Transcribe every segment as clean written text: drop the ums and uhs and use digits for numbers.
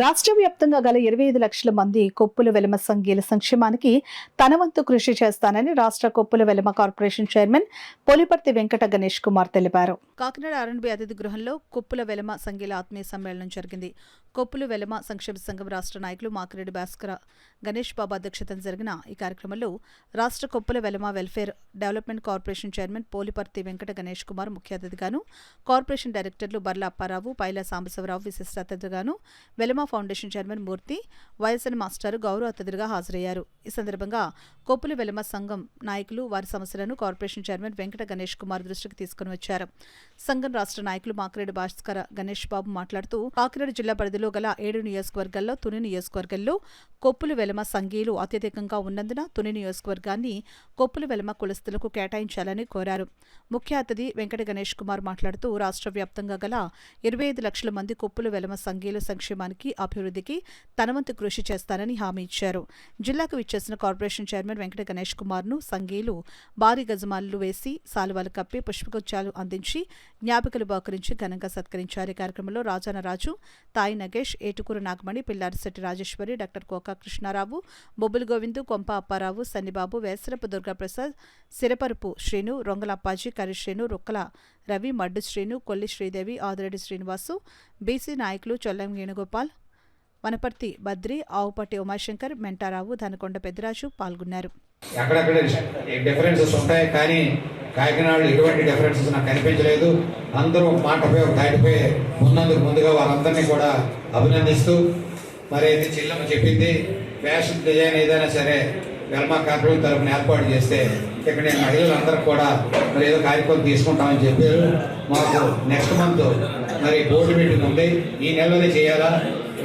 రాష్ట్ర వ్యాప్తంగా గల 25 లక్షల మంది కొప్పుల వెలమ సంఘీయుల సంక్షేమానికి తన వంతు కృషి చేస్తానని రాష్ట్ర కొప్పుల వెలమ కార్పొరేషన్ చైర్మన్ పోలిపర్తి వెంకట గణేష్ కుమార్ తెలిపారు. కాకినాడ ఆర్ఎండ్బి అతిథి గృహంలో కొప్పుల వెలమ సంఘీయుల ఆత్మీయ సమ్మేళనం జరిగింది. కొప్పుల వెలమ సంక్షేమ సంఘం రాష్ట్ర నాయకులు మాకిరెడ్డి భాస్కర గణేష్ బాబు అధ్యక్షతన జరిగిన ఈ కార్యక్రమంలో రాష్ట్ర Koppula Velama welfare development corporation chairman Poliparthi Venkata Ganesh Kumar ముఖ్య అతిథిగాను, కార్పొరేషన్ డైరెక్టర్లు బర్ల అప్పారావు, పైల సాంబశివరావు విశిష్ట అతిథిగాను, Velama foundation chairman Murthy, YSN master గౌరవ అతిథులుగా హాజరయ్యారు. ఈ సందర్భంగా కొప్పుల వెలమ సంఘం నాయకులు వారి సమస్యలను కార్పొరేషన్ చైర్మన్ వెంకట గణేష్ కుమార్ దృష్టికి తీసుకుని వచ్చారు. సంఘం రాష్ట్ర నాయకులు మాకిరెడ్డి భాస్కర గణేష్ బాబు మాట్లాడుతూ కాకినాడ జిల్లా పరిధిలో గల 7 నియోజకవర్గాల్లో తుని నియోజకవర్గంలో కొప్పుల వెలమ సంఘీయులు అత్యధికంగా ఉన్నందున తుని నియోజకవర్గాన్ని కొప్పుల వెలమ కులస్తులకు కేటాయించాలని కోరారు. ముఖ్య అతిథి వెంకట గణేష్ కుమార్ మాట్లాడుతూ రాష్ట్ర వ్యాప్తంగా గల 25 లక్షల మంది కొప్పుల వెలమ సంఘీయుల సంక్షేమానికి అభివృద్ధికి తనవంతు కృషి చేస్తానని హామీ ఇచ్చారు. జిల్లాకు విచ్చేసిన కార్పొరేషన్ చైర్మన్ వెంకట గణేష్ కుమార్ ను సంఘీయులు భారీ గజమాలు వేసి సాలువాలు కప్పి పుష్పగుచ్చాలు అందించి జ్ఞాపికలు బహుకరించి ఘనంగా సత్కరించారు. ఈ కార్యక్రమంలో రాజాన రాజు, తాయి నగేష్, ఏటుకూరు నాగమణి, పిల్లారిశెట్టి రాజేశ్వరి, డాక్టర్ కోకా కృష్ణారావు, బొబ్బులు గోవిందు, కొంప అప్పారావు, సన్నిబాబు, వేసరపు దుర్గాప్రసాద్, సిరపరుపు శ్రీను, రొంగల అప్పాజీ, కరి శ్రీను, రుక్కల రవి, మడ్డు శ్రీను, కొల్లి శ్రీదేవి, ఆదిరెడ్డి శ్రీనివాసు, బీసీ నాయకులు చొల్లం వేణుగోపాల్, వనపర్తి బద్రి, ఆవుపట్టి ఉమాశంకర్, మెంటారావు, ధనకొండ పెద్దరాజు పాల్గొన్నారు. అక్కడక్కడ డిఫరెన్సెస్ ఉంటాయి, కానీ కాకినాడలో ఎటువంటి డిఫరెన్సెస్ నాకు కనిపించలేదు. అందరూ మాటపై ఒక తాటిపై ఉన్నందుకు ముందుగా వారందరినీ కూడా అభినందిస్తూ, మరి అయితే చిల్లమ్మ చెప్పింది ఫ్యాషన్ డిజైన్ ఏదైనా సరే వెల్మా కార్పొరేషన్ తరఫున ఏర్పాటు చేస్తే ఇక్కడ నేను మహిళలందరూ కూడా మరి ఏదో కార్యక్రమం తీసుకుంటామని చెప్పారు. మాకు నెక్స్ట్ మంత్ మరి బోర్డు మీటింగ్ ఉంది, ఈ నెలలోనే చేయాలా.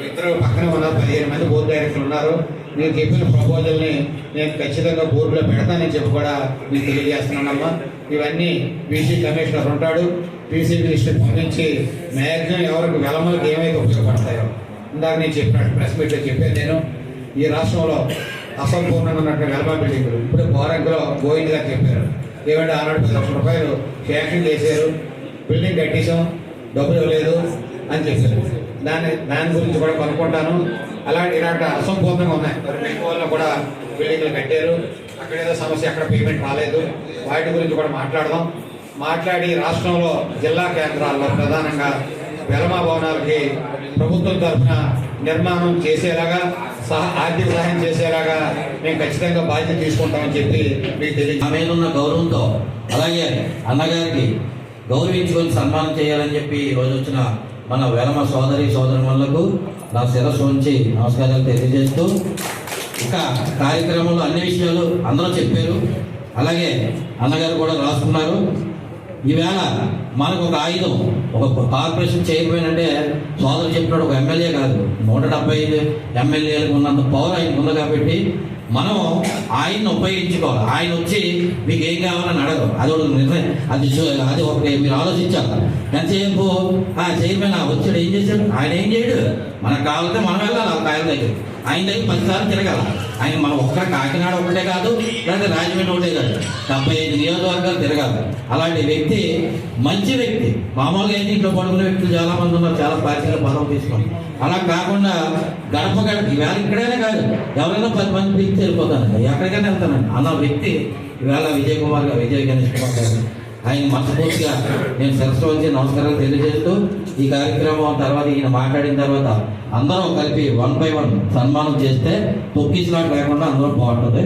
ఇద్దరు పక్కనే ఉన్నారు, 15 మంది బోర్డు డైరెక్టర్లు ఉన్నారు. నేను చెప్పిన ప్రపోజల్ని నేను ఖచ్చితంగా బోర్డులో పెడతానని చెప్పి కూడా మీకు తెలియజేస్తున్నానమ్మా. ఇవన్నీ బీసీ కమిషనర్ ఉంటాడు, బీసీ మినిస్టర్ పంపించి మ్యాక్సిమం ఎవరికి వెలమలకు ఏమైతే ఉపయోగపడతాయో ఇందాక నేను చెప్పినట్టు ప్రెస్ మీట్లో చెప్పాను. నేను ఈ రాష్ట్రంలో అసంపూర్ణంగా ఉన్నటువంటి వెలమ బిల్డింగ్లు ఇప్పుడు పోరంకులో గోవింద్ గారు చెప్పారు, ఏమంటే ఆనాడు 10 లక్షల రూపాయలు శాంక్షన్ చేశారు, బిల్డింగ్ కట్టేసాం, డబ్బులు ఇవ్వలేదు అని చెప్పారు. దాని గురించి కూడా కనుక్కుంటాను. ఇలాంటి అసంపూర్ణంగా ఉన్నాయి. బెంగళూరులో కూడా బిల్డింగ్లు కట్టారు, అక్కడ ఏదో సమస్య, అక్కడ పేమెంట్ రాలేదు, వాటి గురించి కూడా మాట్లాడి రాష్ట్రంలో జిల్లా కేంద్రాల్లో ప్రధానంగా వెలమ భవనాలకి ప్రభుత్వం తరఫున నిర్మాణం చేసేలాగా ఆర్థిక సహాయం చేసేలాగా మేము ఖచ్చితంగా బాధ్యత తీసుకుంటామని చెప్పి మీకు తెలియదు. ఆమె ఉన్న గౌరవంతో అలాగే అన్నగారికి గౌరవించుకొని సన్మానం చేయాలని చెప్పి ఈరోజు వచ్చిన మన వెలమ సోదరులకు నా శిరస్సు ఉంచి నమస్కారాలు తెలియజేస్తూ, ఇక కార్యక్రమంలో అన్ని విషయాలు అందరూ చెప్పారు. అలాగే అన్నగారు కూడా రాసుకున్నారు. ఈవేళ మనకు ఒక ఆయుధం, ఒక కార్పొరేషన్ చైర్మన్ అంటే సోదరు చెప్పినట్టు ఒక ఎమ్మెల్యే కాదు, 175 ఎమ్మెల్యేలకు ఉన్నంత పవర్ ఆయనకు ఉంది. కాబట్టి మనం ఆయన్ని ఉపయోగించుకోవాలి. ఆయన వచ్చి మీకు ఏం కావాలని అడగరు, అది ఒక నిర్ణయం, అది ఒకటి మీరు ఆలోచించాలి. ఎంతసేపు చైర్మన్ వచ్చాడు ఏం చేశాడు, ఆయన ఏం చేయడు. మనకు కావాలంటే మనం వెళ్ళాలి ఆ కాయల దగ్గర, ఆయన దగ్గర 10 సార్లు తిరగాల. ఆయన మనం ఒక్క కాకినాడ ఒకటే కాదు, లేకపోతే రాజమండ్రి ఒకటే కాదు, 75 నియోజకవర్గాలు తిరగాలి. అలాంటి వ్యక్తి మంచి వ్యక్తి. మామూలుగా అయితే ఇంట్లో పడుకునే వ్యక్తులు చాలా మంది ఉన్నారు, చాలా పార్టీల పదవి తీసుకొని. అలా కాకుండా గడప ఈవేళ ఇక్కడైనా కాదు, ఎవరైనా 10 మంది పిలిచి వెళ్ళిపోతానండి, ఎక్కడికైనా వెళ్తానండి అన్న వ్యక్తి ఈవేళ విజయ్ గణేష్ కుమార్ గారు. ఆయన మనస్ఫూర్తిగా నేను శిరస్సు వచ్చి నమస్కారాలు తెలియజేస్తూ, ఈ కార్యక్రమం తర్వాత ఈయన మాట్లాడిన తర్వాత అందరం కలిపి 1 by 1 సన్మానం చేస్తే తొక్కిసలాట లేకుండా అందరూ బాగుంటుంది.